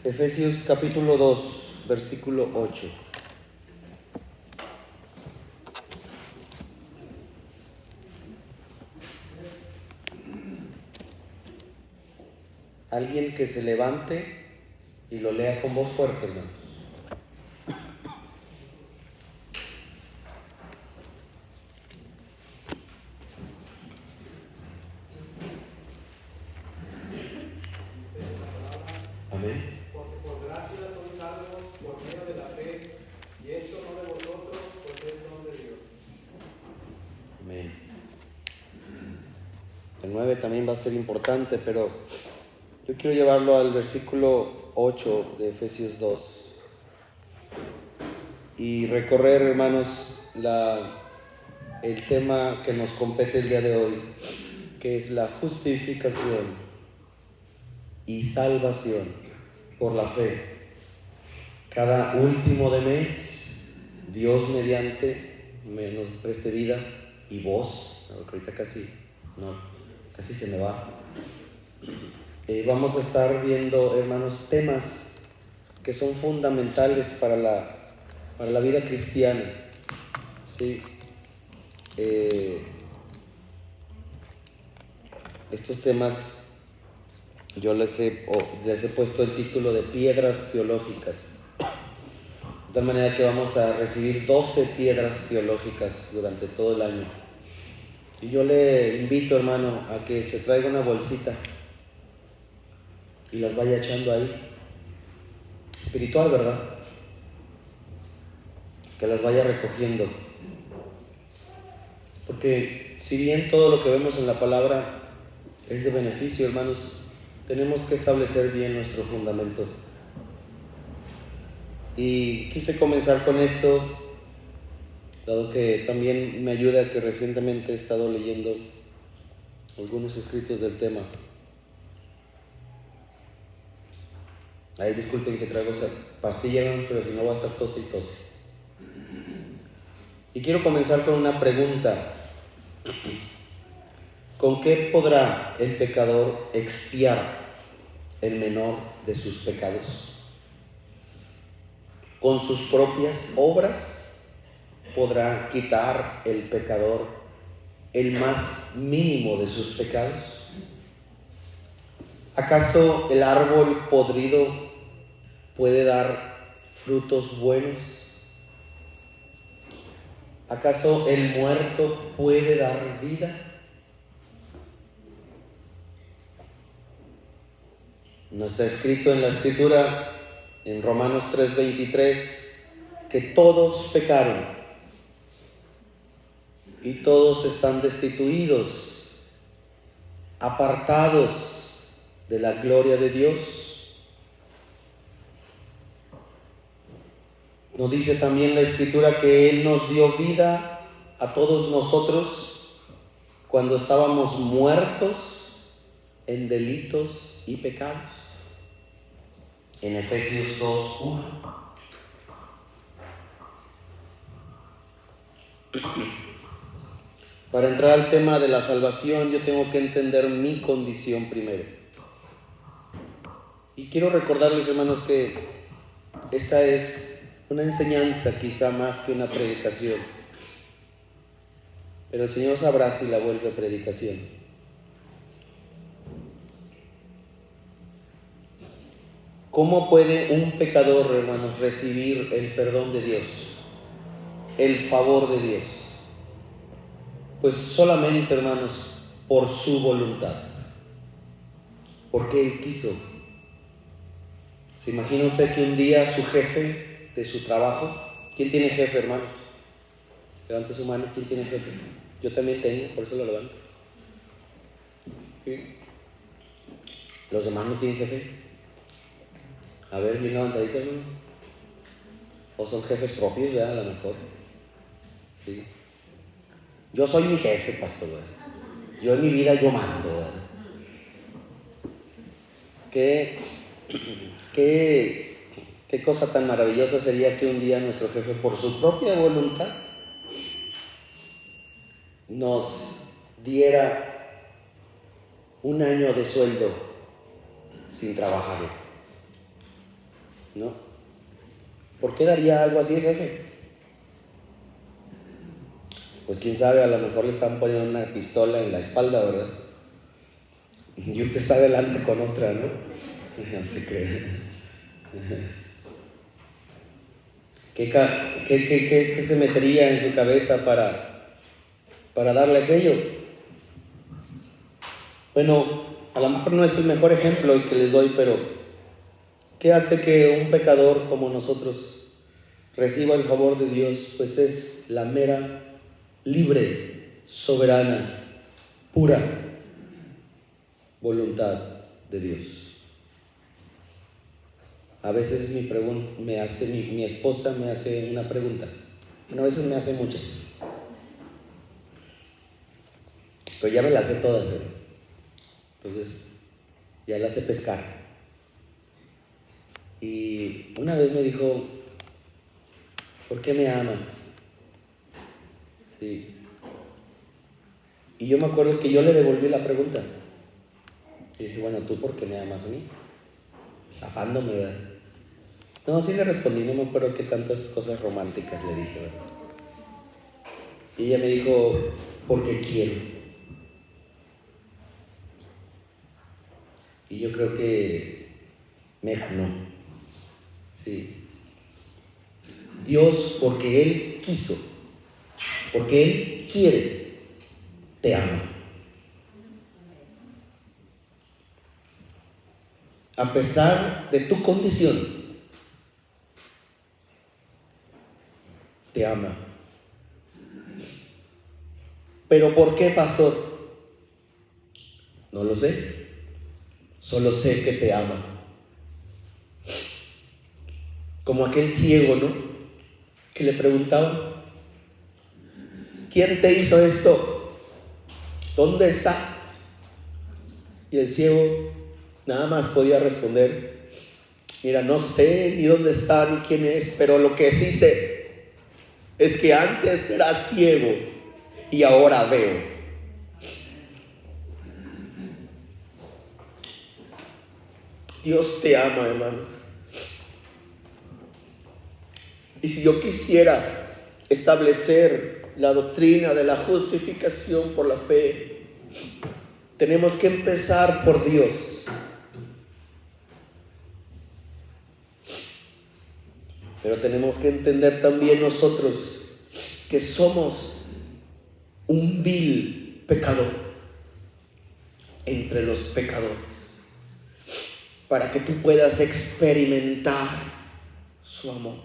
Efesios capítulo 2, versículo 8. Alguien que se levante y lo lea con voz fuerte, hermanos. Amén. Porque por gracia sois salvos por medio de la fe, y esto no de vosotros, pues es don de Dios. Amén. El 9 también va a ser importante, pero yo quiero llevarlo al versículo 8 de Efesios 2 y recorrer, hermanos, el tema que nos compete el día de hoy, que es la justificación y salvación por la fe. Cada último de mes, Dios mediante nos preste vida y voz, ahorita casi se me va. Vamos a estar viendo, hermanos, temas que son fundamentales para la vida cristiana, ¿sí? Estos temas yo les he puesto el título de piedras teológicas, de tal manera que vamos a recibir 12 piedras teológicas durante todo el año. Y yo le invito, hermano, a que se traiga una bolsita y las vaya echando ahí. Espiritual, ¿verdad? Que las vaya recogiendo. Porque si bien todo lo que vemos en la palabra es de beneficio, hermanos, tenemos que establecer bien nuestro fundamento. Y quise comenzar con esto, dado que también me ayuda que recientemente he estado leyendo algunos escritos del tema. Ahí disculpen que traigo esa pastilla, hermanos, pero si no va a estar tos y tos. Y quiero comenzar con una pregunta. ¿Con qué podrá el pecador expiar el menor de sus pecados? ¿Con sus propias obras podrá quitar el pecador el más mínimo de sus pecados? ¿Acaso el árbol podrido puede dar frutos buenos? ¿Acaso el muerto puede dar vida? No está escrito en la Escritura, en Romanos 3:23, que todos pecaron y todos están destituidos, apartados de la gloria de Dios. Nos dice también la Escritura que Él nos dio vida a todos nosotros cuando estábamos muertos en delitos y pecados. En Efesios 2:1. Para entrar al tema de la salvación, yo tengo que entender mi condición primero. Y quiero recordarles, hermanos, que esta es una enseñanza quizá más que una predicación. Pero el Señor sabrá si la vuelve predicación. ¿Cómo puede un pecador, hermanos, recibir el perdón de Dios, el favor de Dios? Pues solamente, hermanos, por su voluntad, porque Él quiso. ¿Se imagina usted que un día su jefe de su trabajo, ¿quién tiene jefe, hermanos? Levante su mano, ¿quién tiene jefe? Yo también tengo, por eso lo levanto. ¿Sí? ¿Los demás no tienen jefe? A ver, bien levantadito, hermano. O son jefes propios, ¿verdad? A lo mejor. Sí. Yo soy mi jefe, pastor, ¿verdad? Yo en mi vida yo mando, ¿verdad? Qué cosa tan maravillosa sería que un día nuestro jefe, por su propia voluntad, nos diera un año de sueldo sin trabajarlo. ¿no? ¿Por qué daría algo así el jefe? Pues quién sabe, a lo mejor le están poniendo una pistola en la espalda, ¿verdad? Y usted está delante con otra, ¿no? No se cree. ¿Qué se metería en su cabeza para darle aquello? Bueno, a lo mejor no es el mejor ejemplo el que les doy, pero ¿qué hace que un pecador como nosotros reciba el favor de Dios? Pues es la mera, libre, soberana, pura voluntad de Dios. A veces mi esposa me hace una pregunta. Bueno, a veces me hace muchas. Pero ya me las sé todas, ¿eh? Entonces, ya las sé pescar. Y una vez me dijo, ¿por qué me amas? Sí. Y yo me acuerdo que yo le devolví la pregunta. Y dije, bueno, ¿tú por qué me amas a mí? Zafándome, ¿verdad? No, sí le respondí, no me acuerdo qué tantas cosas románticas le dije, ¿verdad? Y ella me dijo, porque quiero. Y yo creo que me ganó. Sí. Dios, porque Él quiso, porque Él quiere, te ama. A pesar de tu condición, te ama. ¿Pero por qué, pastor? No lo sé. Solo sé que te ama. Como aquel ciego, ¿no? Que le preguntaban, ¿quién te hizo esto? ¿Dónde está? Y el ciego nada más podía responder, mira, no sé ni dónde está ni quién es, pero lo que sí sé es que antes era ciego y ahora veo. Dios te ama, hermanos. Y si yo quisiera establecer la doctrina de la justificación por la fe, tenemos que empezar por Dios. Pero tenemos que entender también nosotros que somos un vil pecador entre los pecadores, para que tú puedas experimentar su amor.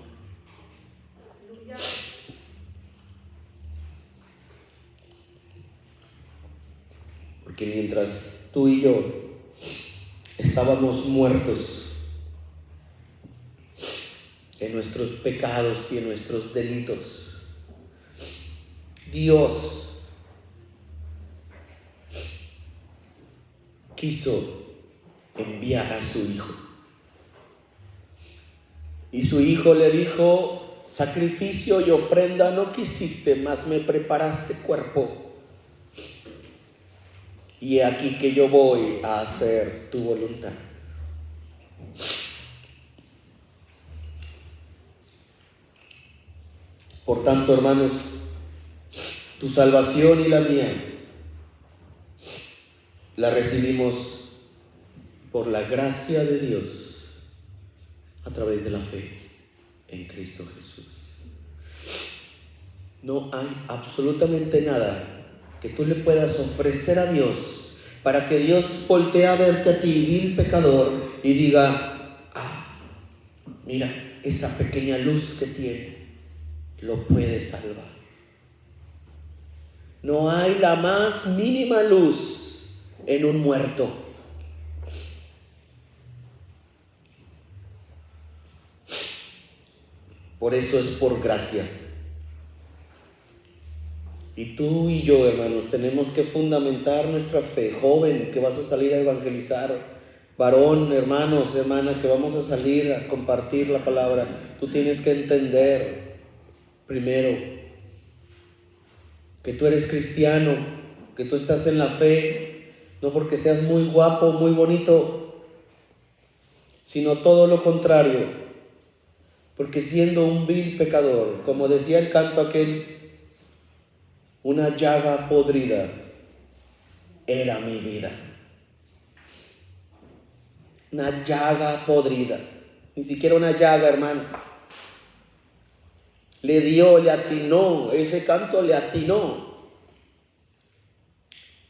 Porque mientras tú y yo estábamos muertos en nuestros pecados y en nuestros delitos, Dios quiso enviar a su Hijo. Y su Hijo le dijo, sacrificio y ofrenda no quisiste, mas me preparaste cuerpo. Y he aquí que yo voy a hacer tu voluntad. Por tanto, hermanos, tu salvación y la mía la recibimos por la gracia de Dios a través de la fe en Cristo Jesús. No hay absolutamente nada que tú le puedas ofrecer a Dios para que Dios voltee a verte a ti, vil pecador, y diga, mira, esa pequeña luz que tiene lo puede salvar. No hay la más mínima luz en un muerto. Por eso es por gracia. Y tú y yo, hermanos, tenemos que fundamentar nuestra fe. Joven, que vas a salir a evangelizar, varón, hermanos, hermanas, que vamos a salir a compartir la palabra, tú tienes que entender primero que tú eres cristiano, que tú estás en la fe, no porque seas muy guapo, muy bonito, sino todo lo contrario. Porque siendo un vil pecador, como decía el canto aquel, una llaga podrida era mi vida. Una llaga podrida. Ni siquiera una llaga, hermano. Le dio, le atinó, ese canto le atinó.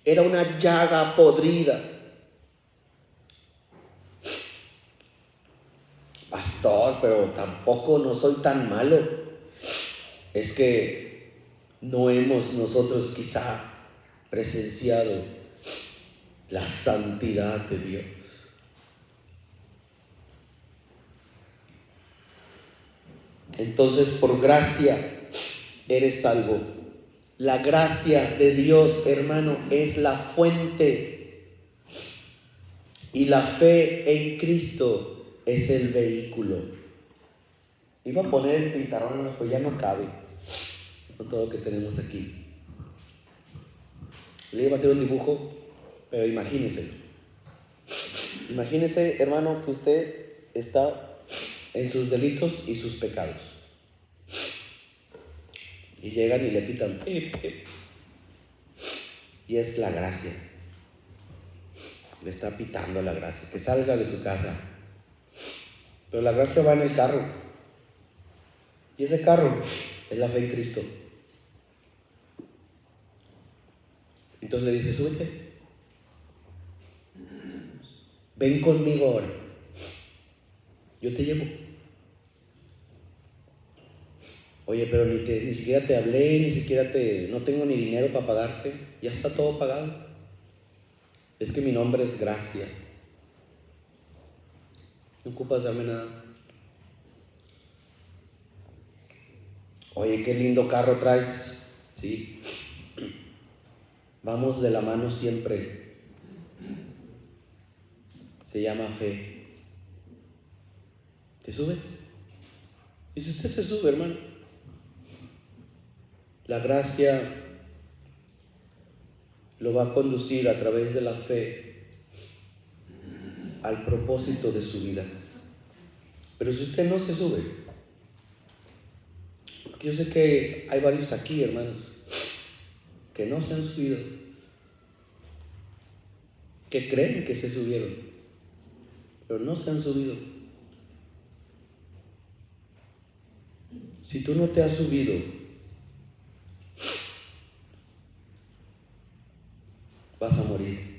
Era una llaga podrida. Pastor, pero tampoco no soy tan malo. Es que no hemos nosotros quizá presenciado la santidad de Dios. Entonces, por gracia eres salvo. La gracia de Dios, hermano, es la fuente. Y la fe en Cristo es el vehículo. Iba a poner el pintarrón, pero ya no cabe con todo lo que tenemos aquí. Le iba a hacer un dibujo, pero imagínese, hermano, que usted está en sus delitos y sus pecados. Y llegan y le pitan. Y es la gracia. Le está pitando la gracia. Que salga de su casa. Pero la gracia va en el carro. Y ese carro es la fe en Cristo. Entonces le dice, súbete. Ven conmigo ahora. Yo te llevo. Oye, pero ni siquiera te hablé, no tengo ni dinero para pagarte. Ya está todo pagado. Es que mi nombre es Gracia. No ocupas darme nada. Oye, qué lindo carro traes. Sí. Vamos de la mano siempre. Se llama fe. ¿Te subes? Y si usted se sube, hermano, la gracia lo va a conducir a través de la fe al propósito de su vida. Pero si usted no se sube, porque yo sé que hay varios aquí, hermanos, que no se han subido, que creen que se subieron, pero no se han subido. Si tú no te has subido, vas a morir.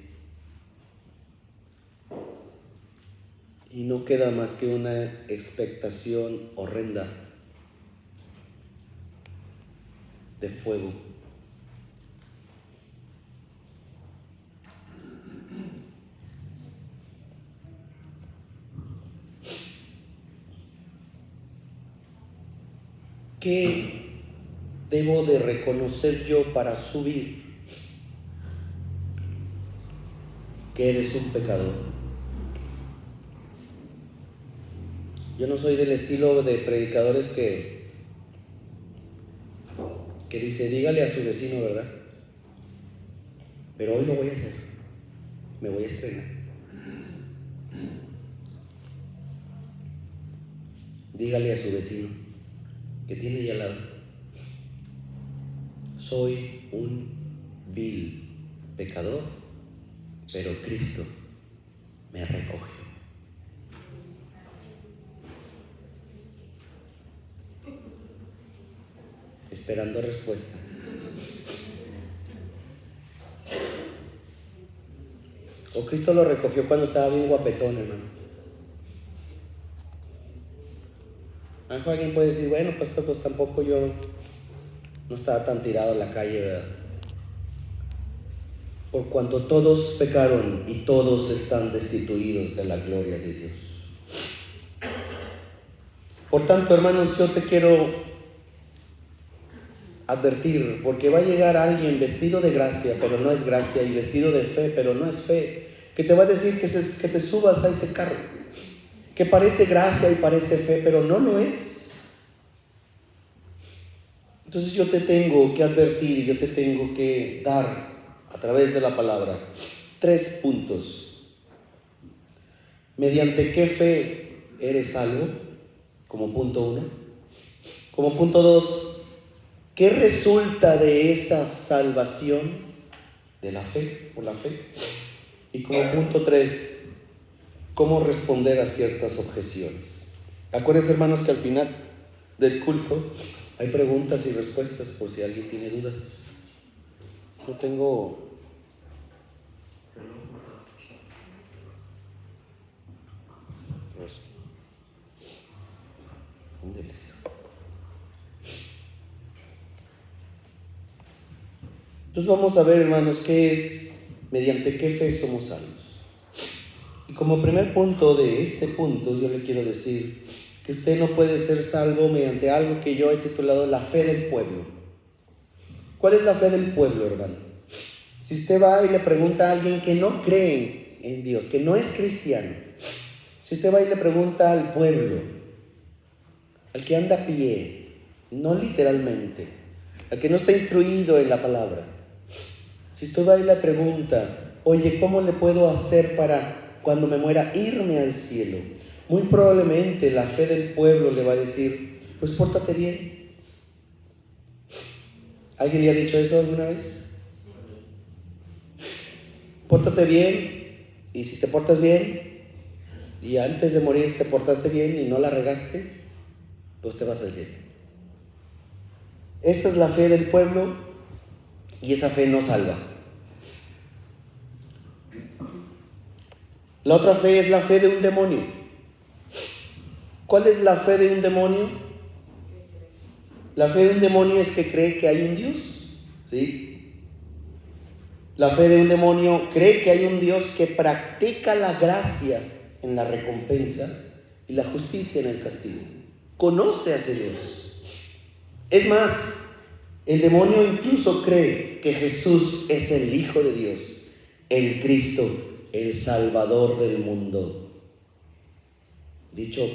Y no queda más que una expectación horrenda de fuego. ¿Qué debo de reconocer yo para subir? Que eres un pecador. Yo no soy del estilo de predicadores que dice, dígale a su vecino, ¿verdad? Pero hoy lo voy a hacer. Me voy a estrenar. Dígale a su vecino que tiene ahí al lado. Soy un vil pecador, pero Cristo me recogió. Esperando respuesta. O Cristo lo recogió cuando estaba bien guapetón, hermano. A lo mejor alguien puede decir, bueno, pastor, pues tampoco yo no estaba tan tirado en la calle, ¿verdad? Por cuanto todos pecaron y todos están destituidos de la gloria de Dios. Por tanto, hermanos, yo te quiero advertir, porque va a llegar alguien vestido de gracia, pero no es gracia, y vestido de fe, pero no es fe, que te va a decir que te subas a ese carro, que parece gracia y parece fe, pero no lo es. Entonces yo te tengo que advertir, yo te tengo que dar a través de la palabra 3 puntos. ¿Mediante qué fe eres salvo? como punto 1. Como punto 2, ¿qué resulta de esa salvación? De la fe, por la fe. Y como punto 3, ¿cómo responder a ciertas objeciones? Acuérdense, hermanos, que al final del culto hay preguntas y respuestas por si alguien tiene dudas. No tengo... Entonces vamos a ver, hermanos, qué es, mediante qué fe somos salvos. Y como primer punto de este punto, yo le quiero decir que usted no puede ser salvo mediante algo que yo he titulado la fe del pueblo. ¿Cuál es la fe del pueblo, hermano? Si usted va y le pregunta a alguien que no cree en Dios, que no es cristiano, si usted va y le pregunta al pueblo, al que anda a pie, no literalmente, al que no está instruido en la palabra, si usted va y le pregunta, oye, ¿cómo le puedo hacer para cuando me muera irme al cielo? Muy probablemente la fe del pueblo le va a decir, pues pórtate bien. ¿Alguien le ha dicho eso alguna vez? Pórtate bien, y si te portas bien, y antes de morir te portaste bien y no la regaste, pues te vas al cielo. Esa es la fe del pueblo, y esa fe no salva. La otra fe es la fe de un demonio. ¿Cuál es la fe de un demonio? La fe de un demonio es que cree que hay un Dios, ¿sí? La fe de un demonio cree que hay un Dios que practica la gracia en la recompensa y la justicia en el castigo. Conoce a ese Dios. Es más, el demonio incluso cree que Jesús es el Hijo de Dios, el Cristo, el Salvador del mundo. Dicho,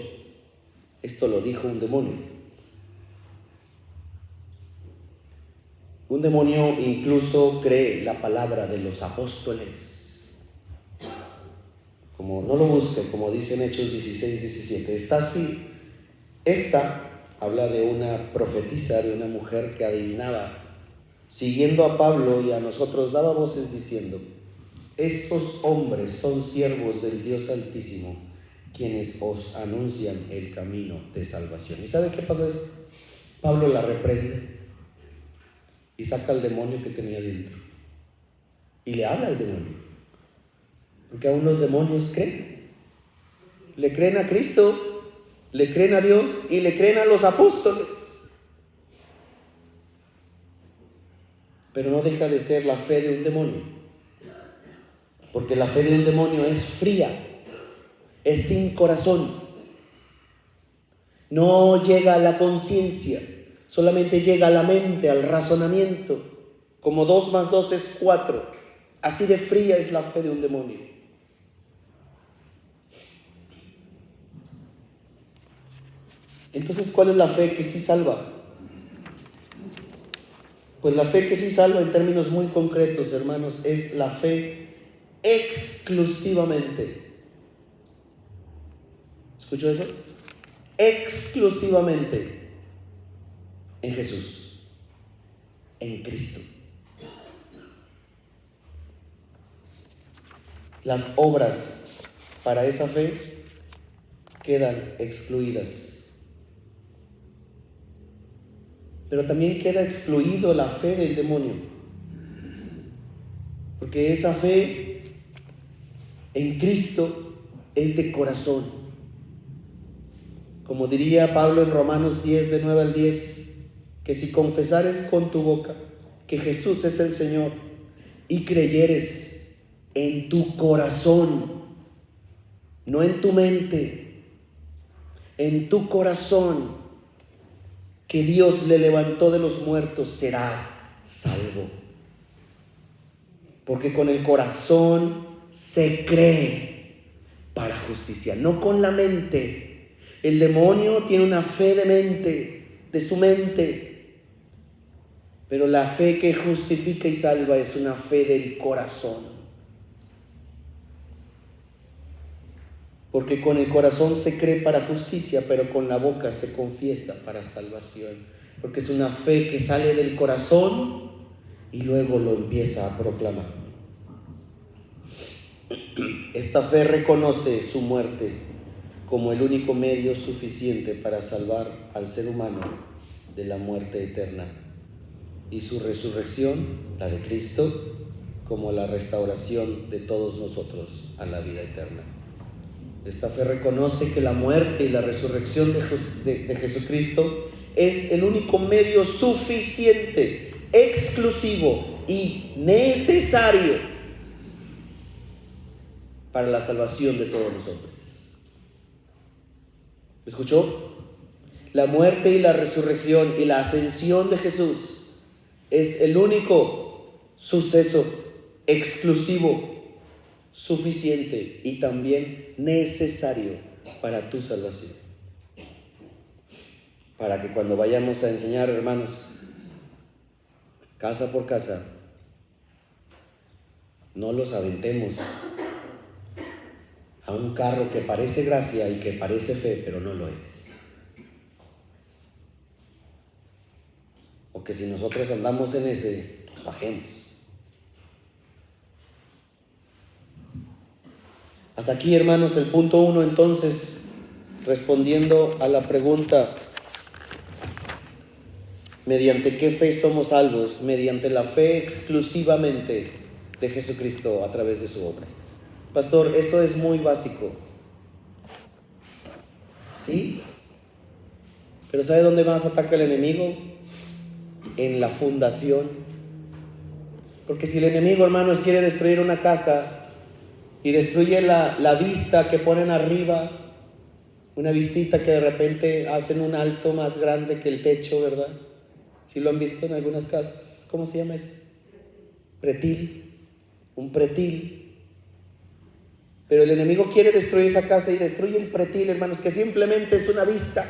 esto lo dijo un demonio. Un demonio incluso cree la palabra de los apóstoles. Como no lo busque, como dice en Hechos 16, 17. Esta habla de una profetisa, de una mujer que adivinaba, siguiendo a Pablo y a nosotros daba voces diciendo, estos hombres son siervos del Dios Altísimo, quienes os anuncian el camino de salvación. ¿Y sabe qué pasa después? Pablo la reprende y saca al demonio que tenía dentro. Y le habla al demonio. Porque aún los demonios creen. Le creen a Cristo, le creen a Dios y le creen a los apóstoles. Pero no deja de ser la fe de un demonio. Porque la fe de un demonio es fría, es sin corazón. No llega a la conciencia. Solamente llega a la mente, al razonamiento, como 2 más 2 es 4. Así de fría es la fe de un demonio. Entonces, ¿cuál es la fe que sí salva? Pues la fe que sí salva en términos muy concretos, hermanos, es la fe exclusivamente. ¿Escuchó eso? Exclusivamente en Jesús, en Cristo. Las obras para esa fe quedan excluidas. Pero también queda excluido la fe del demonio. Porque esa fe en Cristo es de corazón. Como diría Pablo en Romanos 10, de 9 al 10, que si confesares con tu boca que Jesús es el Señor y creyeres en tu corazón, no en tu mente, en tu corazón, que Dios le levantó de los muertos, serás salvo. Porque con el corazón se cree para justicia, no con la mente. El demonio tiene una fe de mente, de su mente. Pero la fe que justifica y salva es una fe del corazón. Porque con el corazón se cree para justicia, pero con la boca se confiesa para salvación. Porque es una fe que sale del corazón y luego lo empieza a proclamar. Esta fe reconoce su muerte como el único medio suficiente para salvar al ser humano de la muerte eterna, y su resurrección, la de Cristo, como la restauración de todos nosotros a la vida eterna. Esta fe reconoce que la muerte y la resurrección de Jesucristo es el único medio suficiente, exclusivo y necesario para la salvación de todos nosotros. ¿Escuchó? La muerte y la resurrección y la ascensión de Jesús es el único suceso exclusivo, suficiente y también necesario para tu salvación. Para que cuando vayamos a enseñar, hermanos, casa por casa, no los aventemos a un carro que parece gracia y que parece fe, pero no lo es. O que si nosotros andamos en ese, pues bajemos. Hasta aquí, hermanos, el punto 1, entonces, respondiendo a la pregunta, ¿mediante qué fe somos salvos? Mediante la fe exclusivamente de Jesucristo a través de su obra. Pastor, eso es muy básico. ¿Sí? Pero ¿sabe dónde más ataca el enemigo? En la fundación. Porque si el enemigo, hermanos, quiere destruir una casa y destruye la vista que ponen arriba, una vistita que de repente hacen un alto más grande que el techo, ¿verdad? ¿Sí lo han visto en algunas casas? ¿Cómo se llama eso? Pretil. Un pretil. Pero el enemigo quiere destruir esa casa y destruye el pretil, hermanos, que simplemente es una vista.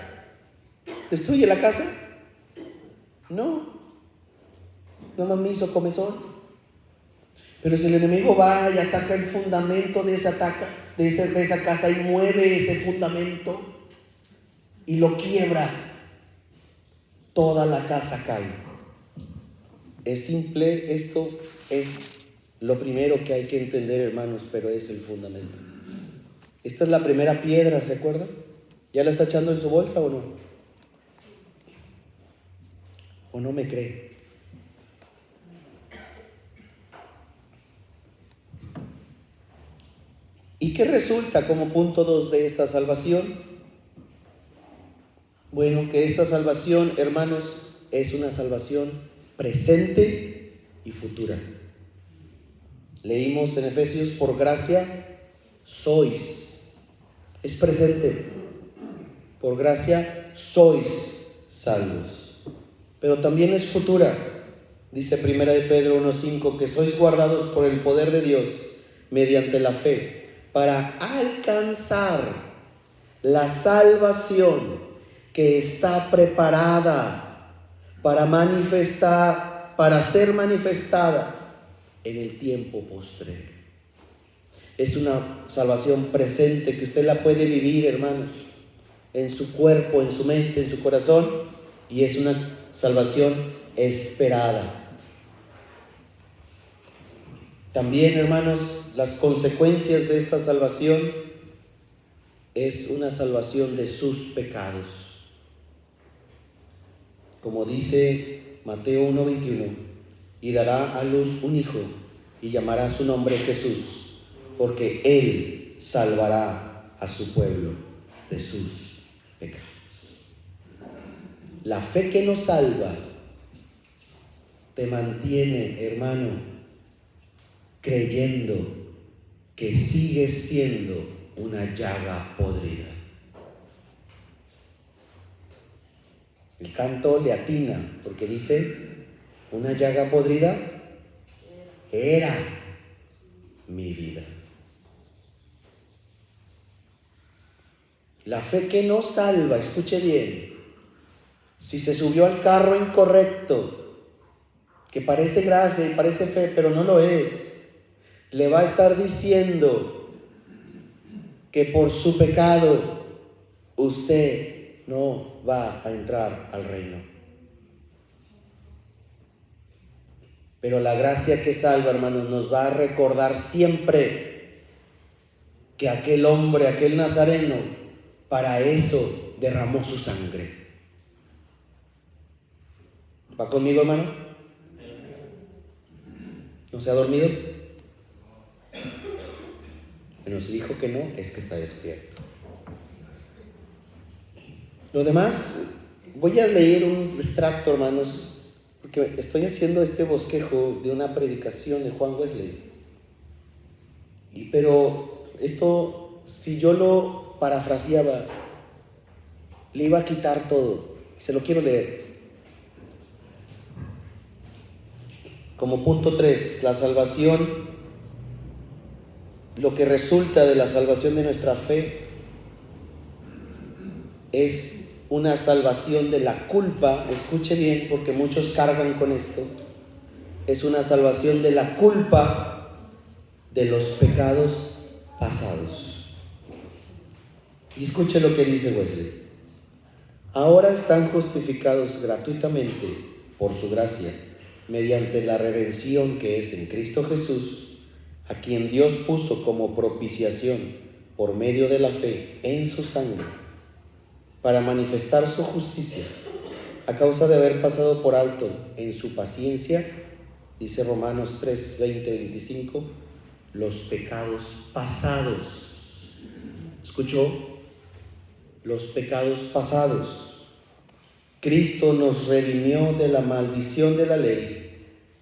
¿Destruye la casa? No. Nada más me hizo comezón. Pero si el enemigo va y ataca el fundamento de esa casa y mueve ese fundamento y lo quiebra, toda la casa cae. Es simple, esto es lo primero que hay que entender, hermanos, pero es el fundamento. Esta es la primera piedra, ¿se acuerdan? ¿Ya la está echando en su bolsa o no? ¿O no me cree? ¿Y qué resulta como punto 2 de esta salvación? Bueno, que esta salvación, hermanos, es una salvación presente y futura. Leímos en Efesios, por gracia sois. Es presente. Por gracia sois salvos. Pero también es futura. Dice 1 de Pedro 1:5, que sois guardados por el poder de Dios mediante la fe, para alcanzar la salvación que está preparada para ser manifestada en el tiempo postrero. Es una salvación presente que usted la puede vivir, hermanos, en su cuerpo, en su mente, en su corazón, y es una salvación esperada. También, hermanos, las consecuencias de esta salvación es una salvación de sus pecados. Como dice Mateo 1:21, y dará a luz un hijo y llamará su nombre Jesús, porque él salvará a su pueblo de sus pecados. La fe que nos salva te mantiene, hermano, creyendo que sigues siendo una llaga podrida. El canto le atina porque dice, una llaga podrida era mi vida. La fe que no salva, escuche bien, si se subió al carro incorrecto, que parece gracia y parece fe, pero no lo es, le va a estar diciendo que por su pecado usted no va a entrar al reino. Pero la gracia que salva, hermanos, nos va a recordar siempre que aquel hombre, aquel nazareno, para eso derramó su sangre. ¿Va conmigo, hermano? ¿No se ha dormido? Bueno, si dijo que no, es que está despierto. Lo demás, voy a leer un extracto, hermanos, porque estoy haciendo este bosquejo de una predicación de Juan Wesley. Pero esto, si yo lo parafraseaba, le iba a quitar todo. Se lo quiero leer. Como punto 3, la salvación, lo que resulta de la salvación de nuestra fe es una salvación de la culpa. Escuche bien, porque muchos cargan con esto. Es una salvación de la culpa de los pecados pasados. Y escuche lo que dice Wesley. Ahora están justificados gratuitamente por su gracia, mediante la redención que es en Cristo Jesús, a quien Dios puso como propiciación por medio de la fe en su sangre, para manifestar su justicia, a causa de haber pasado por alto en su paciencia, dice Romanos 3, 20, 25, los pecados pasados. ¿Escuchó? Los pecados pasados. Cristo nos redimió de la maldición de la ley,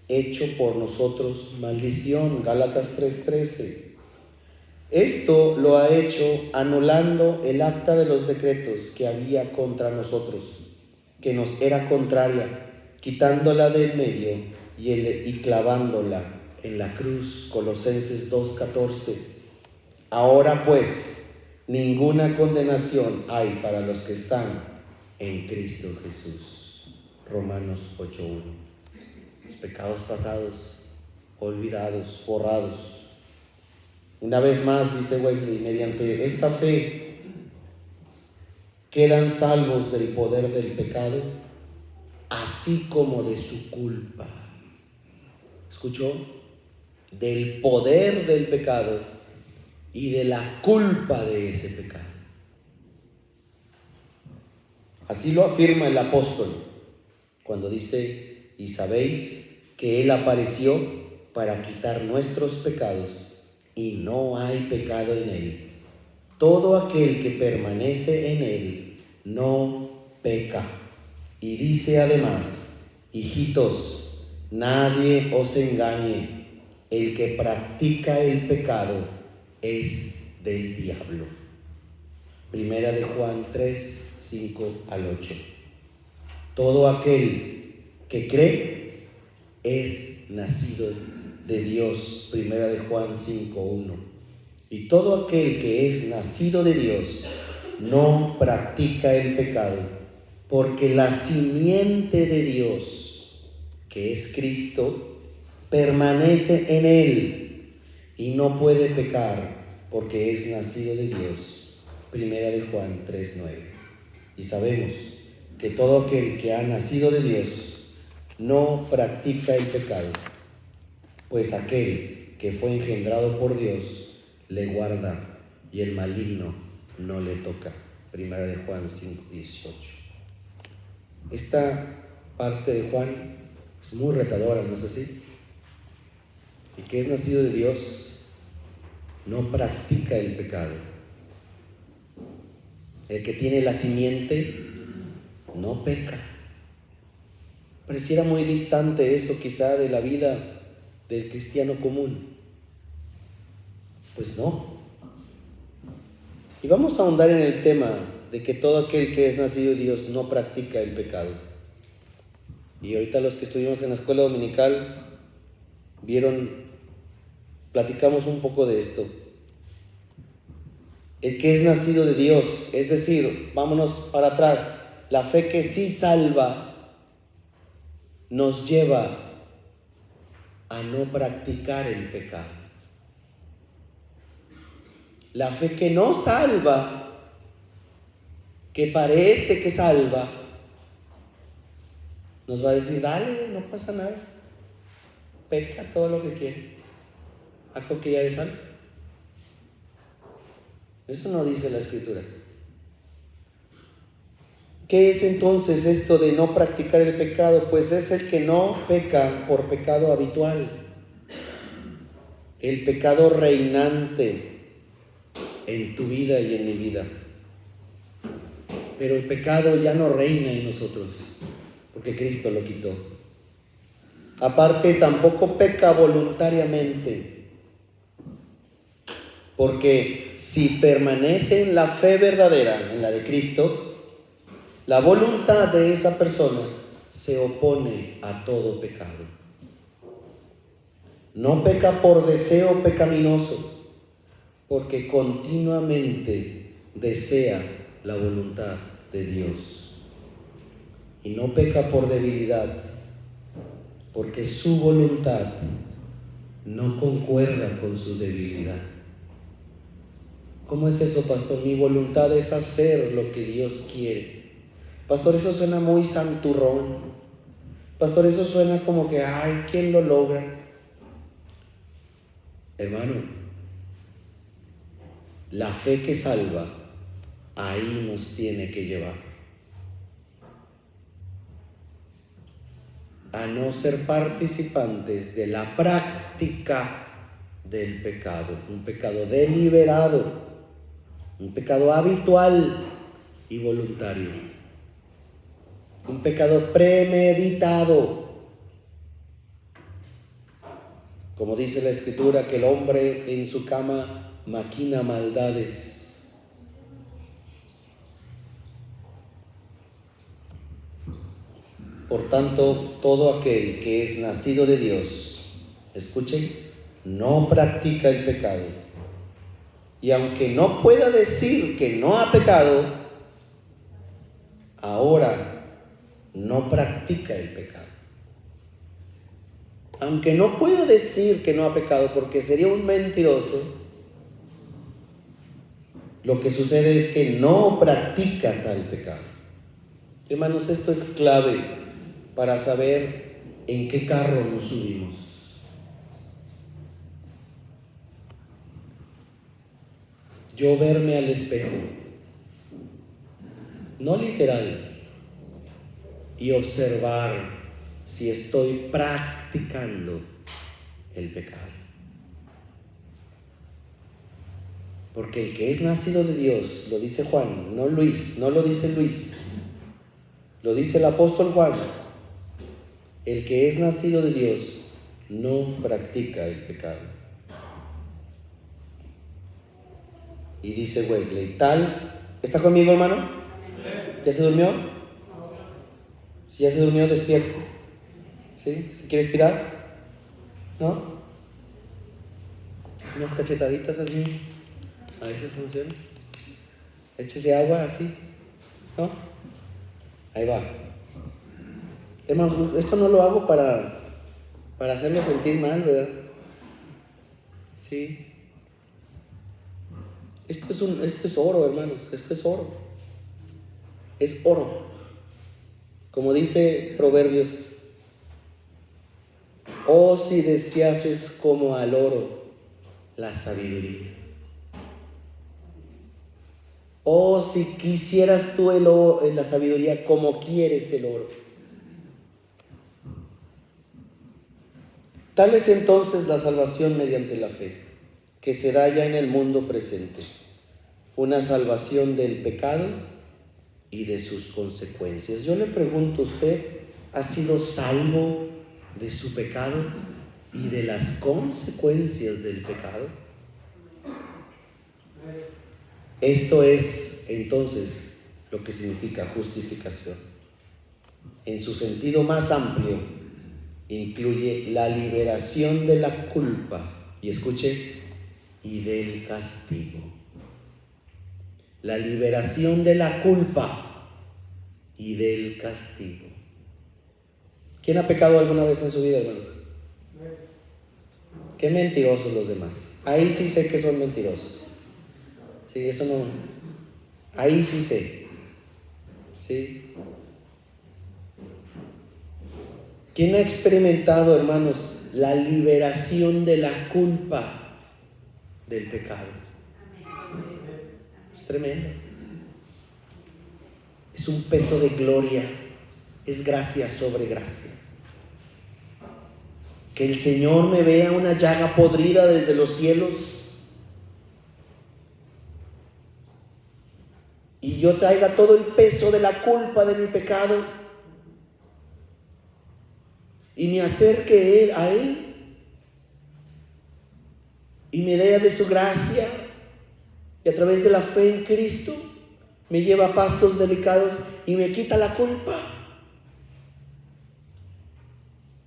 hecho por nosotros maldición. Gálatas 3:13. Esto lo ha hecho anulando el acta de los decretos que había contra nosotros, que nos era contraria, quitándola de en medio y clavándola en la cruz. Colosenses 2:14. Ahora pues, ninguna condenación hay para los que están en Cristo Jesús. Romanos 8:1. Los pecados pasados, olvidados, borrados. Una vez más, dice Wesley, mediante esta fe quedan salvos del poder del pecado, así como de su culpa. ¿Escuchó? Del poder del pecado y de la culpa de ese pecado. Así lo afirma el apóstol cuando dice: y sabéis que Él apareció para quitar nuestros pecados, y no hay pecado en Él. Todo aquel que permanece en Él no peca. Y dice además: hijitos, nadie os engañe, el que practica el pecado es del diablo. Primera de Juan 3, 5 al 8. Todo aquel que cree es nacido de Dios. Primera de Juan 5, 1. Y todo aquel que es nacido de Dios no practica el pecado, porque la simiente de Dios, que es Cristo, permanece en él y no puede pecar porque es nacido de Dios. Primera de Juan 3, 9. Y sabemos que todo aquel que ha nacido de Dios no practica el pecado, pues aquel que fue engendrado por Dios le guarda y el maligno no le toca. Primera de Juan 5, 18. Esta parte de Juan es muy retadora, ¿no es así? El que es nacido de Dios no practica el pecado. El que tiene la simiente no peca. Pareciera muy distante eso quizá de la vida del cristiano común. Pues no. Y vamos a ahondar en el tema de que todo aquel que es nacido de Dios no practica el pecado. Y ahorita los que estuvimos en la escuela dominical platicamos un poco de esto. El que es nacido de Dios, es decir, vámonos para atrás, la fe que sí salva nos lleva a no practicar el pecado. La fe que no salva, que parece que salva, nos va a decir, dale, no pasa nada, peca todo lo que quiere, algo que ya es salvo. Eso no dice la Escritura. ¿Qué es entonces esto de no practicar el pecado? Pues es el que no peca por pecado habitual, el pecado reinante en tu vida y en mi vida. Pero el pecado ya no reina en nosotros, porque Cristo lo quitó. Aparte, tampoco peca voluntariamente, porque si permanece en la fe verdadera, en la de Cristo, la voluntad de esa persona se opone a todo pecado. No peca por deseo pecaminoso, porque continuamente desea la voluntad de Dios. Y no peca por debilidad, porque su voluntad no concuerda con su debilidad. ¿Cómo es eso, pastor? Mi voluntad es hacer lo que Dios quiere. Pastor, eso suena muy santurrón. Pastor, eso suena como que, ay, ¿quién lo logra? Hermano, la fe que salva, ahí nos tiene que llevar. A no ser participantes de la práctica del pecado. Un pecado deliberado, un pecado habitual y voluntario. Un pecado premeditado. Como dice la Escritura, que el hombre en su cama maquina maldades. Por tanto, todo aquel que es nacido de Dios, escuchen, no practica el pecado. Y aunque no pueda decir que no ha pecado, ahora no practica el pecado. Aunque no pueda decir que no ha pecado porque sería un mentiroso, lo que sucede es que no practica tal pecado. Hermanos, esto es clave para saber en qué carro nos subimos. Yo verme al espejo, no literal, y observar si estoy practicando el pecado. Porque el que es nacido de Dios, lo dice Juan, no Luis, no lo dice Luis, lo dice el apóstol Juan, el que es nacido de Dios no practica el pecado. Y dice Wesley, tal, ¿está conmigo, hermano? ¿Ya se durmió? Si ya se durmió, despierta. ¿Sí? ¿Se quiere estirar? ¿No? Unas cachetaditas así. A ver si funciona. Échese agua así. ¿No? Ahí va. Hermano, esto no lo hago para hacerlo sentir mal, ¿verdad? Sí. Esto es oro, hermanos. Esto es oro. Es oro. Como dice Proverbios, oh, si deseases como al oro la sabiduría. Oh, si quisieras tú la sabiduría como quieres el oro. Tal es entonces la salvación mediante la fe, que se da ya en el mundo presente. Una salvación del pecado y de sus consecuencias. Yo le pregunto, ¿usted ha sido salvo de su pecado y de las consecuencias del pecado? Esto es entonces lo que significa justificación. En su sentido más amplio, incluye la liberación de la culpa, y escuche, y del castigo. La liberación de la culpa y del castigo. ¿Quién ha pecado alguna vez en su vida, hermano? Qué mentirosos los demás. Ahí sí sé que son mentirosos. Sí, eso no. Ahí sí sé. ¿Sí? ¿Quién ha experimentado, hermanos, la liberación de la culpa del pecado? Es tremendo. Es un peso de gloria. Es gracia sobre gracia. Que el Señor me vea una llaga podrida desde los cielos y yo traiga todo el peso de la culpa de mi pecado y me acerque a Él y me dé de su gracia y a través de la fe en Cristo me lleva a pastos delicados y me quita la culpa.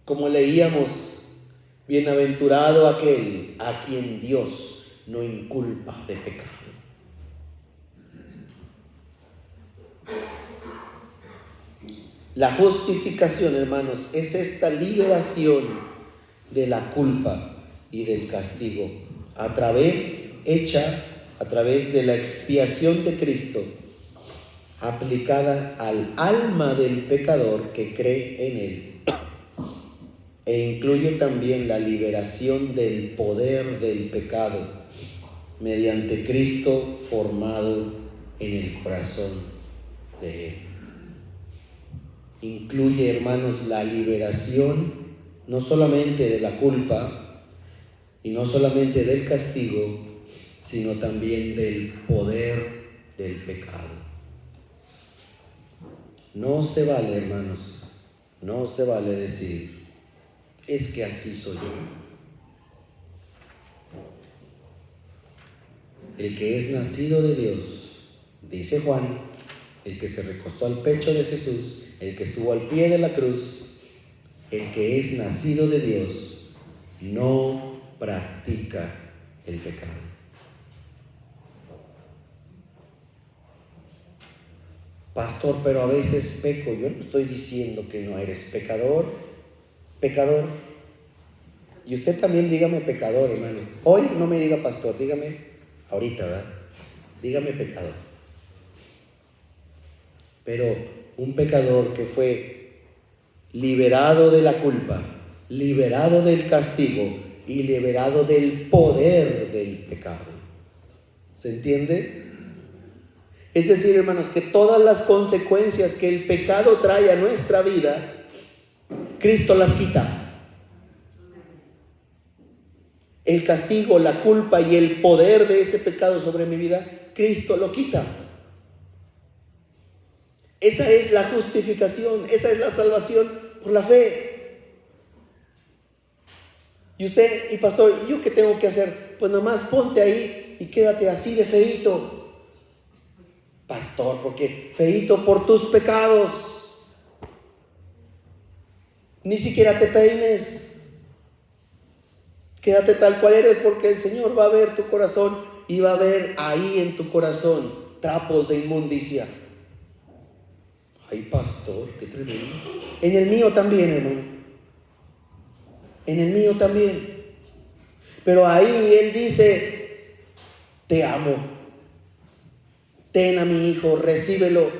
Como leíamos, bienaventurado aquel a quien Dios no inculpa de pecado. La justificación, hermanos, es esta liberación de la culpa y del castigo hecha a través de la expiación de Cristo, aplicada al alma del pecador que cree en Él. E incluye también la liberación del poder del pecado mediante Cristo formado en el corazón de Él. Incluye, hermanos, la liberación no solamente de la culpa y no solamente del castigo, sino también del poder del pecado. No se vale, hermanos, no se vale decir: es que así soy yo. El que es nacido de Dios, dice Juan, el que se recostó al pecho de Jesús, el que estuvo al pie de la cruz, el que es nacido de Dios, no practica el pecado. Pastor, pero a veces peco. Yo no estoy diciendo que no eres pecador. Y usted también dígame pecador, hermano. Hoy no me diga pastor, dígame ahorita, ¿verdad? Dígame pecador. Pero un pecador que fue liberado de la culpa, liberado del castigo y liberado del poder del pecado. ¿Se entiende? Es decir, hermanos, que todas las consecuencias que el pecado trae a nuestra vida, Cristo las quita. El castigo, la culpa y el poder de ese pecado sobre mi vida, Cristo lo quita. Esa es la justificación, esa es la salvación por la fe. Y usted, y pastor, ¿y yo qué tengo que hacer? Pues nomás ponte ahí y quédate así de feíto. Pastor, porque feíto por tus pecados. Ni siquiera te peines. Quédate tal cual eres, porque el Señor va a ver tu corazón y va a ver ahí en tu corazón trapos de inmundicia. Ay, pastor, qué tremendo. En el mío también, hermano. En el mío también. Pero ahí Él dice: te amo. Ten a mi hijo, recíbelo,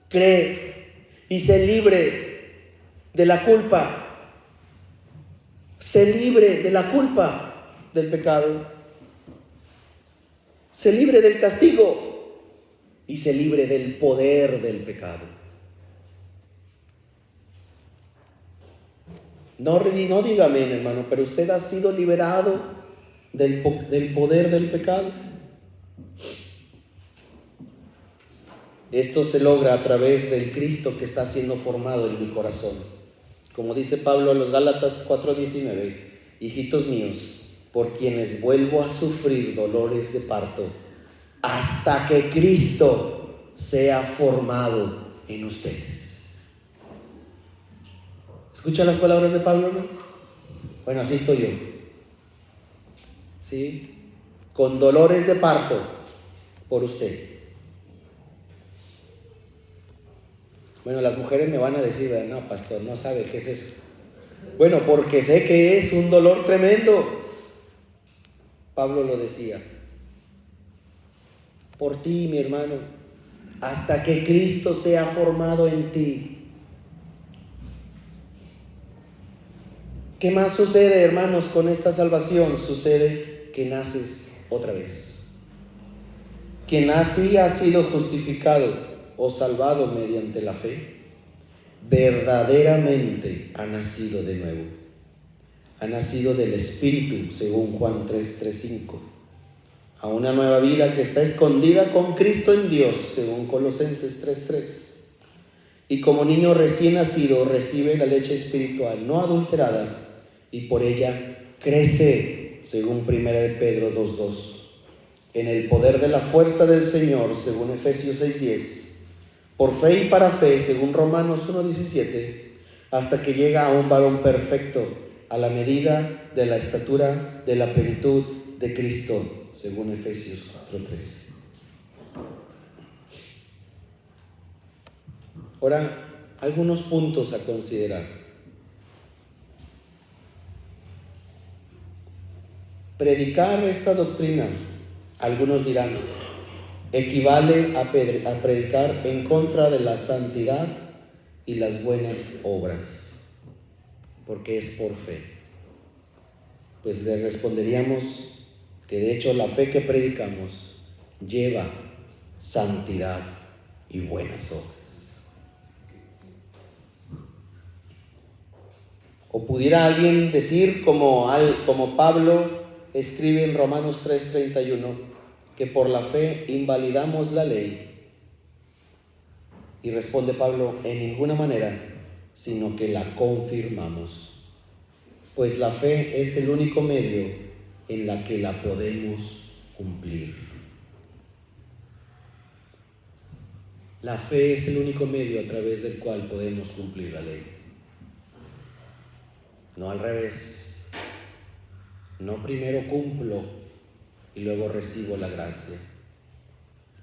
cree y sé libre de la culpa. Sé libre de la culpa del pecado. Sé libre del castigo y sé libre del poder del pecado. No diga amén, hermano, pero usted ha sido liberado del poder del pecado. Esto se logra a través del Cristo que está siendo formado en mi corazón. Como dice Pablo a los Gálatas 4:19, hijitos míos, por quienes vuelvo a sufrir dolores de parto, hasta que Cristo sea formado en ustedes. ¿Escuchan las palabras de Pablo, no? Bueno, así estoy yo. ¿Sí? Con dolores de parto por usted. Bueno, las mujeres me van a decir: no, pastor, no sabe qué es eso. Bueno, porque sé que es un dolor tremendo. Pablo lo decía. por ti, mi hermano, hasta que Cristo sea formado en ti. ¿Qué más sucede, hermanos, con esta salvación? Sucede que naces otra vez. Quien así ha sido justificado o salvado mediante la fe, verdaderamente ha nacido de nuevo. Ha nacido del Espíritu, según Juan 3:5, a una nueva vida que está escondida con Cristo en Dios, según Colosenses 3:3. Y como niño recién nacido recibe la leche espiritual no adulterada y por ella crece, según 1 Pedro 2:2, en el poder de la fuerza del Señor, según Efesios 6:10, por fe y para fe, según Romanos 1:17, hasta que llega a un varón perfecto, a la medida de la estatura de la plenitud de Cristo, según Efesios 4:13. Ahora, algunos puntos a considerar. Predicar esta doctrina, algunos dirán, equivale a predicar en contra de la santidad y las buenas obras, porque es por fe. Pues le responderíamos que de hecho la fe que predicamos lleva santidad y buenas obras. O pudiera alguien decir, como Pablo escribe en Romanos 3:31, que por la fe invalidamos la ley. Y responde Pablo, en ninguna manera, sino que la confirmamos. Pues la fe es el único medio en la que la podemos cumplir. La fe es el único medio a través del cual podemos cumplir la ley. No al revés. No primero cumplo y luego recibo la gracia.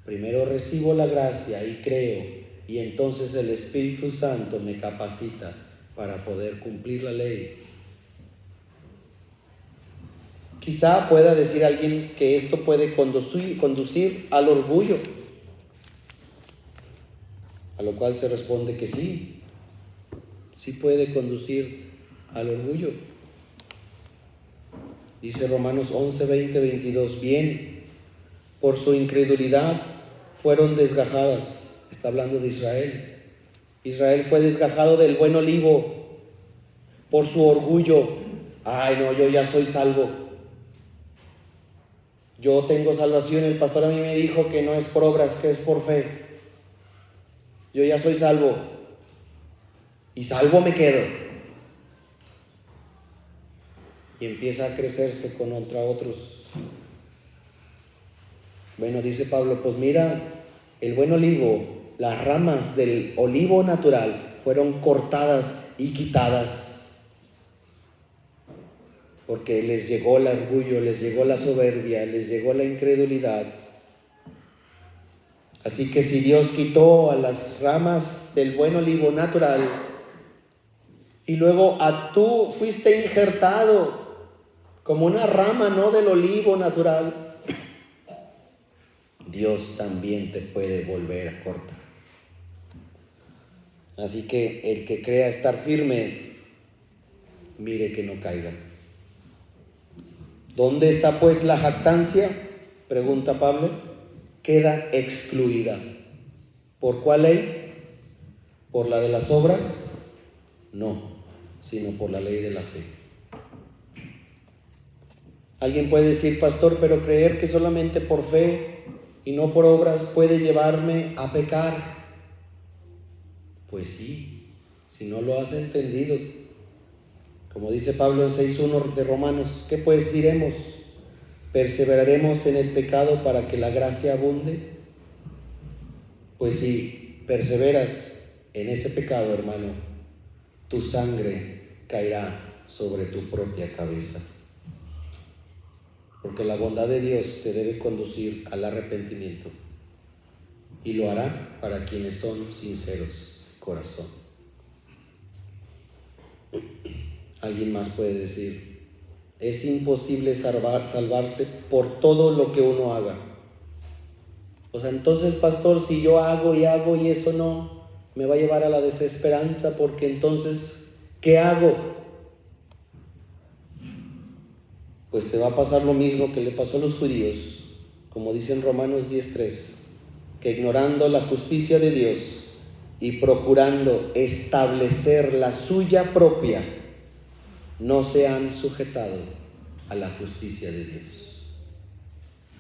Primero recibo la gracia y creo, y entonces el Espíritu Santo me capacita para poder cumplir la ley. Quizá pueda decir alguien que esto puede conducir al orgullo, a lo cual se responde que sí puede conducir al orgullo. Dice Romanos 11, 20, 22, bien, por su incredulidad fueron desgajadas. Está hablando de Israel. Israel fue desgajado del buen olivo por su orgullo. Ay, no, yo ya soy salvo. Yo tengo salvación. El pastor a mí me dijo que no es por obras, que es por fe. Yo ya soy salvo. Y salvo me quedo. Y empieza a crecerse contra otros. Bueno, dice Pablo, pues mira, el buen olivo, las ramas del olivo natural fueron cortadas y quitadas, porque les llegó el orgullo, les llegó la soberbia, les llegó la incredulidad. Así que si Dios quitó a las ramas del buen olivo natural y luego tú fuiste injertado como una rama, no del olivo natural, Dios también te puede volver a cortar. Así que el que crea estar firme, mire que no caiga. ¿Dónde está pues la jactancia?, pregunta Pablo. Queda excluida. ¿Por cuál ley? ¿Por la de las obras? No, sino por la ley de la fe. Alguien puede decir, pastor, pero creer que solamente por fe y no por obras puede llevarme a pecar. Pues sí, si no lo has entendido. Como dice Pablo en 6:1 de Romanos, ¿qué pues diremos? ¿Perseveraremos en el pecado para que la gracia abunde? Pues si perseveras en ese pecado, hermano, tu sangre caerá sobre tu propia cabeza. Porque la bondad de Dios te debe conducir al arrepentimiento, y lo hará para quienes son sinceros de corazón. Alguien más puede decir, es imposible salvarse por todo lo que uno haga. O sea, entonces, pastor, si yo hago y eso no, me va a llevar a la desesperanza, porque entonces, ¿qué hago? Pues te va a pasar lo mismo que le pasó a los judíos, como dice en Romanos 10:3, que ignorando la justicia de Dios y procurando establecer la suya propia, no se han sujetado a la justicia de Dios.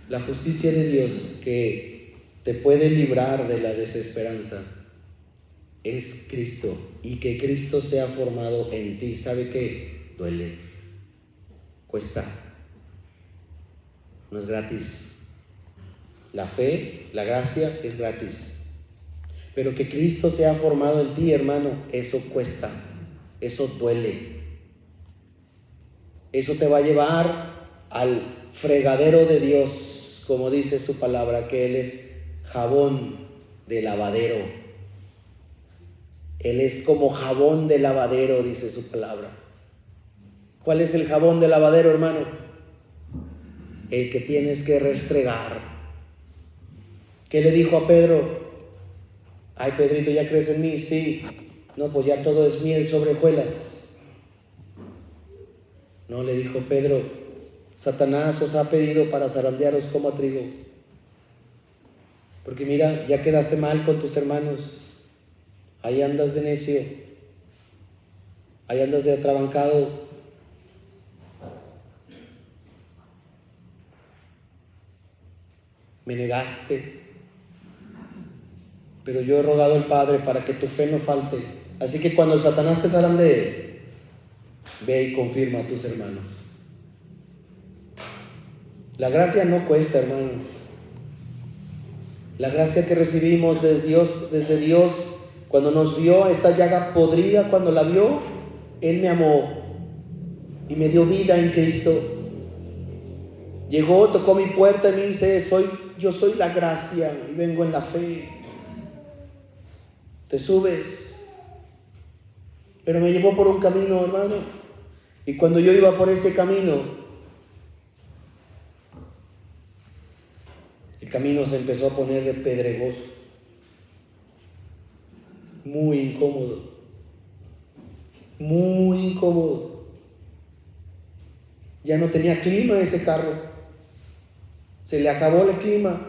La justicia de Dios que te puede librar de la desesperanza es Cristo, y que Cristo sea formado en ti. ¿Sabe qué? Duele, cuesta, no es gratis. La fe, la gracia es gratis, pero que Cristo sea formado en ti, hermano, eso cuesta, eso duele. Eso te va a llevar al fregadero de Dios, como dice su palabra, que Él es jabón de lavadero. Él es como jabón de lavadero, dice su palabra. ¿Cuál es el jabón de lavadero, hermano? El que tienes que restregar. ¿Qué le dijo a Pedro? Ay, Pedrito, ¿ya crees en mí? Sí. No, pues ya todo es miel sobre hojuelas. No, le dijo Pedro, Satanás os ha pedido para zarandearos como a trigo. Porque mira, ya quedaste mal con tus hermanos. Ahí andas de necio. Ahí andas de atrabancado. Me negaste. Pero yo he rogado al Padre para que tu fe no falte. Así que cuando el Satanás te zarandee, ve y confirma a tus hermanos. La gracia no cuesta, hermano. La gracia que recibimos desde Dios, cuando nos vio esta llaga podrida, cuando la vio, Él me amó y me dio vida en Cristo. Llegó, tocó mi puerta y me dice, yo soy la gracia y vengo en la fe. Te subes. Pero me llevó por un camino, hermano. Y cuando yo iba por ese camino, el camino se empezó a poner de pedregoso, muy incómodo, muy incómodo. Ya no tenía clima ese carro, se le acabó el clima.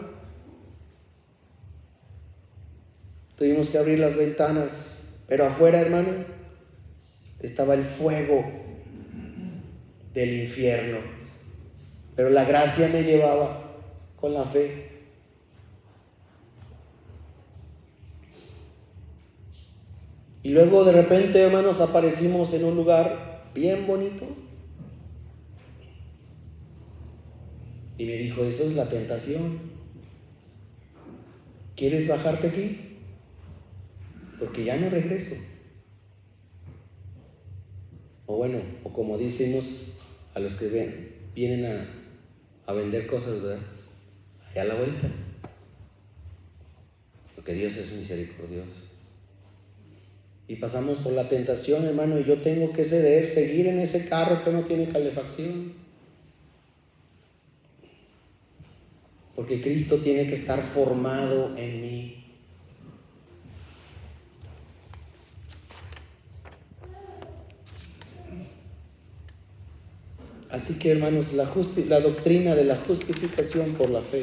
Tuvimos que abrir las ventanas, pero afuera, hermano, estaba el fuego del infierno. Pero la gracia me llevaba con la fe. Y luego de repente, hermanos, aparecimos en un lugar bien bonito. Y me dijo, eso es la tentación. ¿Quieres bajarte aquí? Porque ya no regreso. O bueno, o como decimos a los que vienen a vender cosas, ¿verdad? Allá a la vuelta. Porque Dios es misericordioso. Y pasamos por la tentación, hermano, y yo tengo que ceder, seguir en ese carro que no tiene calefacción. Porque Cristo tiene que estar formado en mí. Así que, hermanos, la doctrina de la justificación por la fe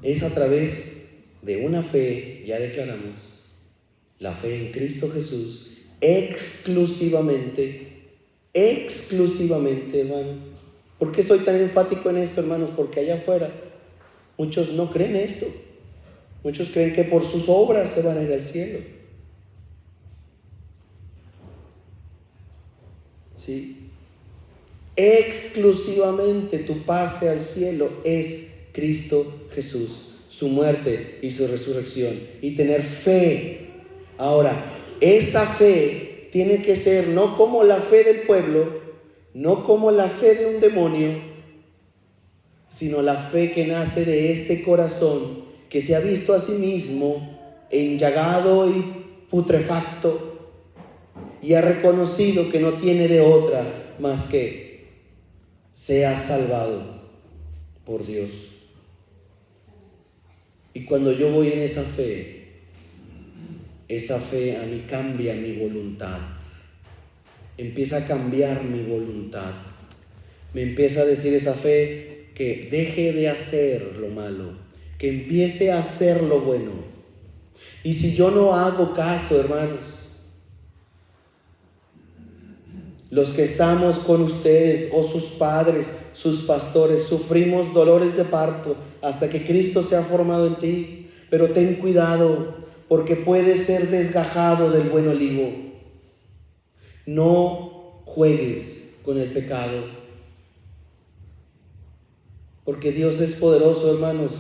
es a través de una fe, ya declaramos, la fe en Cristo Jesús, exclusivamente, hermano. ¿Por qué soy tan enfático en esto, hermanos? Porque allá afuera muchos no creen esto. Muchos creen que por sus obras se van a ir al cielo. ¿Sí? Exclusivamente tu pase al cielo es Cristo Jesús, su muerte y su resurrección, y tener fe. Ahora, esa fe tiene que ser no como la fe del pueblo, no como la fe de un demonio, sino la fe que nace de este corazón que se ha visto a sí mismo enllagado y putrefacto, y ha reconocido que no tiene de otra más que sea salvado por Dios. Y cuando yo voy en esa fe a mí cambia mi voluntad. Empieza a cambiar mi voluntad. Me empieza a decir esa fe que deje de hacer lo malo, que empiece a hacer lo bueno. Y si yo no hago caso, hermanos, los que estamos con ustedes o sus padres, sus pastores, sufrimos dolores de parto hasta que Cristo se ha formado en ti. Pero ten cuidado, porque puedes ser desgajado del buen olivo. No juegues con el pecado, porque Dios es poderoso, hermanos,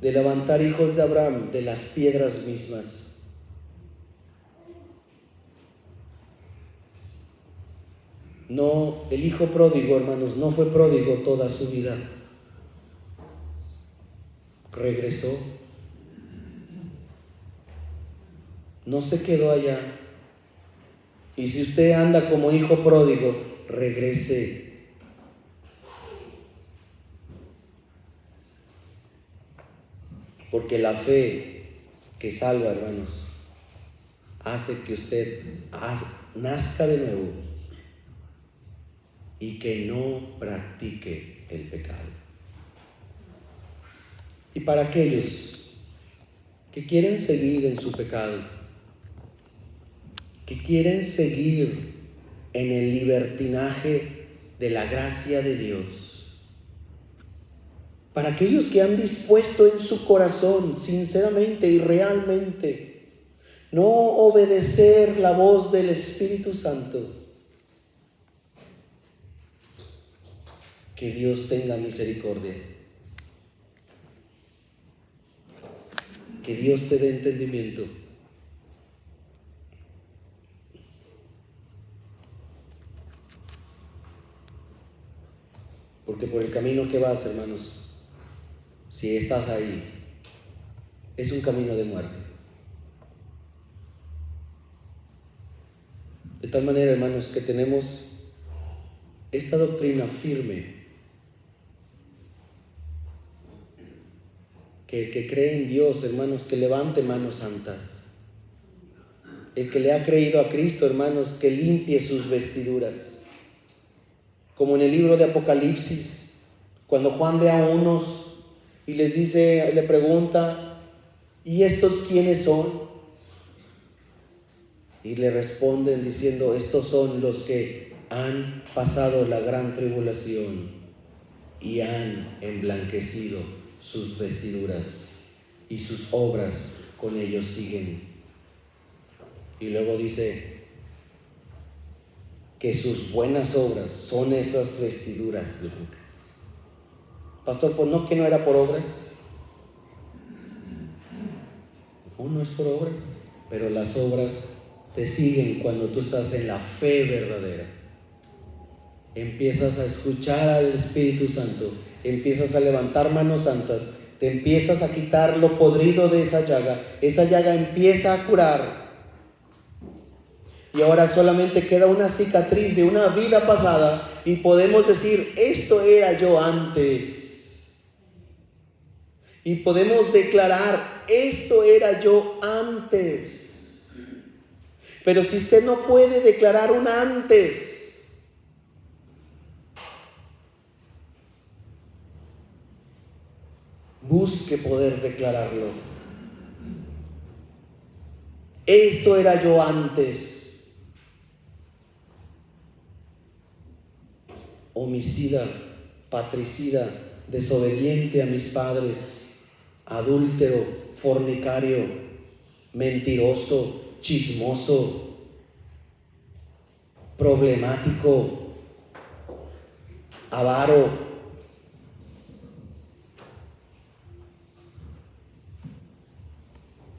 de levantar hijos de Abraham de las piedras mismas. No, el hijo pródigo, hermanos, no fue pródigo toda su vida. Regresó. No se quedó allá. Y si usted anda como hijo pródigo, regrese. Porque la fe que salva, hermanos, hace que usted nazca de nuevo y que no practique el pecado. Y para aquellos que quieren seguir en su pecado, que quieren seguir en el libertinaje de la gracia de Dios, para aquellos que han dispuesto en su corazón sinceramente y realmente no obedecer la voz del Espíritu Santo, que Dios tenga misericordia, que Dios te dé entendimiento. Porque por el camino que vas, hermanos, si estás ahí, es un camino de muerte. De tal manera, hermanos, que tenemos esta doctrina firme, que el que cree en Dios, hermanos, que levante manos santas. El que le ha creído a Cristo, hermanos, que limpie sus vestiduras. Como en el libro de Apocalipsis, cuando Juan ve a unos y les dice, le pregunta, ¿y estos quiénes son? Y le responden diciendo, estos son los que han pasado la gran tribulación y han emblanquecido sus vestiduras y sus obras con ellos siguen. Y luego dice que sus buenas obras son esas vestiduras blancas. Pastor, pues no, que no era por obras. No es por obras, pero las obras te siguen cuando tú estás en la fe verdadera. Empiezas a escuchar al Espíritu Santo, empiezas a levantar manos santas, te empiezas a quitar lo podrido de esa llaga empieza a curar. Y ahora solamente queda una cicatriz de una vida pasada y podemos decir, esto era yo antes. Y podemos declarar, esto era yo antes. Pero si usted no puede declarar un antes, busque poder declararlo. Esto era yo antes. Homicida, patricida, desobediente a mis padres, adúltero, fornicario, mentiroso, chismoso, problemático, avaro,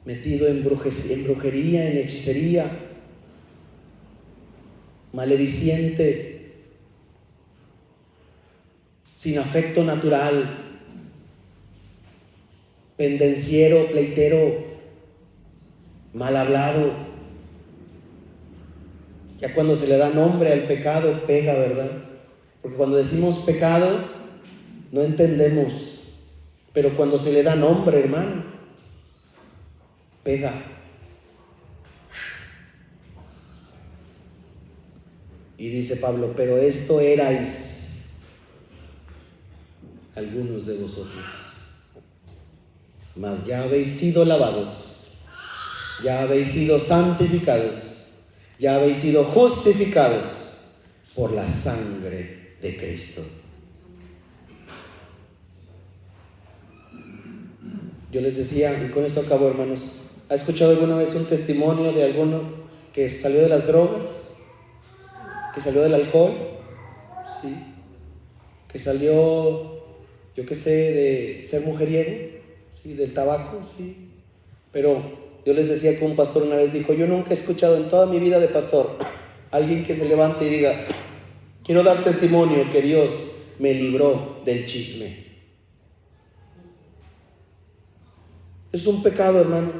metido en brujería, en hechicería, malediciente, sin afecto natural, pendenciero, pleitero, mal hablado. Ya cuando se le da nombre al pecado, pega, ¿verdad? Porque cuando decimos pecado, no entendemos, pero cuando se le da nombre, hermano, pega. Y dice Pablo, pero esto erais algunos de vosotros, mas ya habéis sido lavados, ya habéis sido santificados, ya habéis sido justificados por la sangre de Cristo. Yo les decía, y con esto acabo, hermanos, ¿ha escuchado alguna vez un testimonio de alguno que salió de las drogas? ¿Que salió del alcohol? Sí. ¿Que salió, yo qué sé, de ser mujeriego? Sí. ¿Del tabaco? Sí. Pero yo les decía que un pastor una vez dijo, yo nunca he escuchado en toda mi vida de pastor alguien que se levante y diga, quiero dar testimonio que Dios me libró del chisme. Es un pecado, hermano.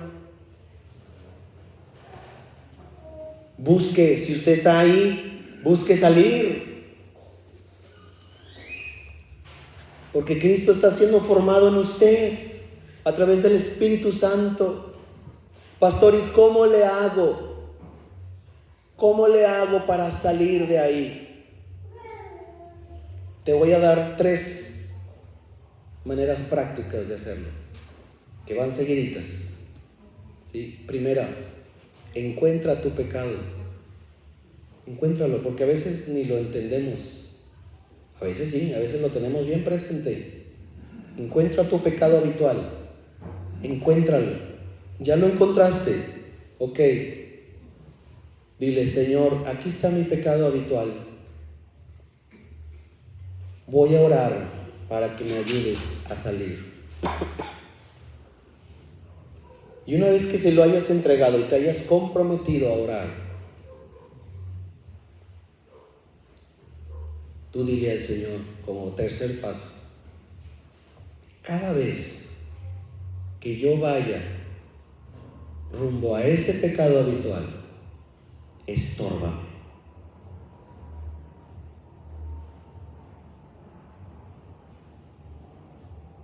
Busque, si usted está ahí, busque salir. Porque Cristo está siendo formado en usted a través del Espíritu Santo. Pastor, ¿y cómo le hago? ¿Cómo le hago para salir de ahí? Te voy a dar 3 maneras prácticas de hacerlo, que van seguiditas. ¿Sí? Primera, encuentra tu pecado. Encuéntralo, porque a veces ni lo entendemos. A veces sí, a veces lo tenemos bien presente. Encuentra tu pecado habitual. Encuéntralo. Ya lo encontraste. Ok. Dile, Señor, aquí está mi pecado habitual. Voy a orar para que me ayudes a salir. Y una vez que se lo hayas entregado y te hayas comprometido a orar, tú dile al Señor como tercer paso, cada vez que yo vaya rumbo a ese pecado habitual, estórbame.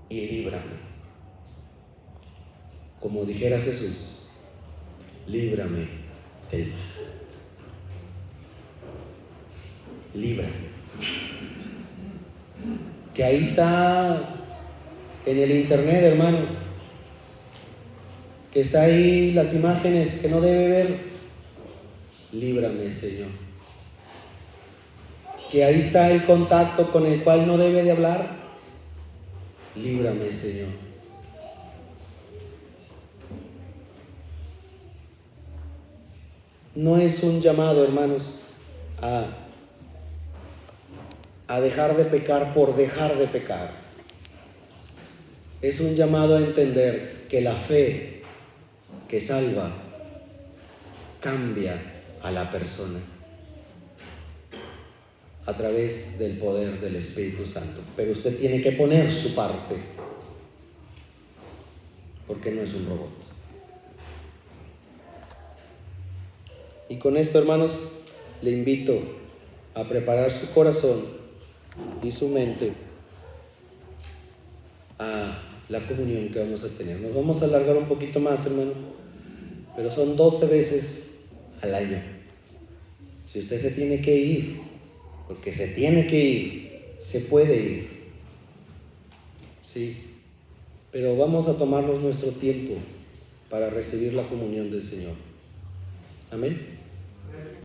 Y líbrame. Como dijera Jesús, líbrame del mal. Líbrame. Que ahí está en el internet, hermano, que está ahí las imágenes que no debe ver. Líbrame, Señor. Que ahí está el contacto con el cual no debe de hablar. Líbrame, Señor. No es un llamado, hermanos, a dejar de pecar por dejar de pecar. Es un llamado a entender que la fe que salva cambia a la persona a través del poder del Espíritu Santo. Pero usted tiene que poner su parte, porque no es un robot. Y con esto, hermanos, le invito a preparar su corazón y su mente a la comunión que vamos a tener. Nos vamos a alargar un poquito más, hermano, pero son 12 veces al año. Si usted se tiene que ir, porque se tiene que ir, se puede ir. Sí, pero vamos a tomarnos nuestro tiempo para recibir la comunión del Señor. Amén.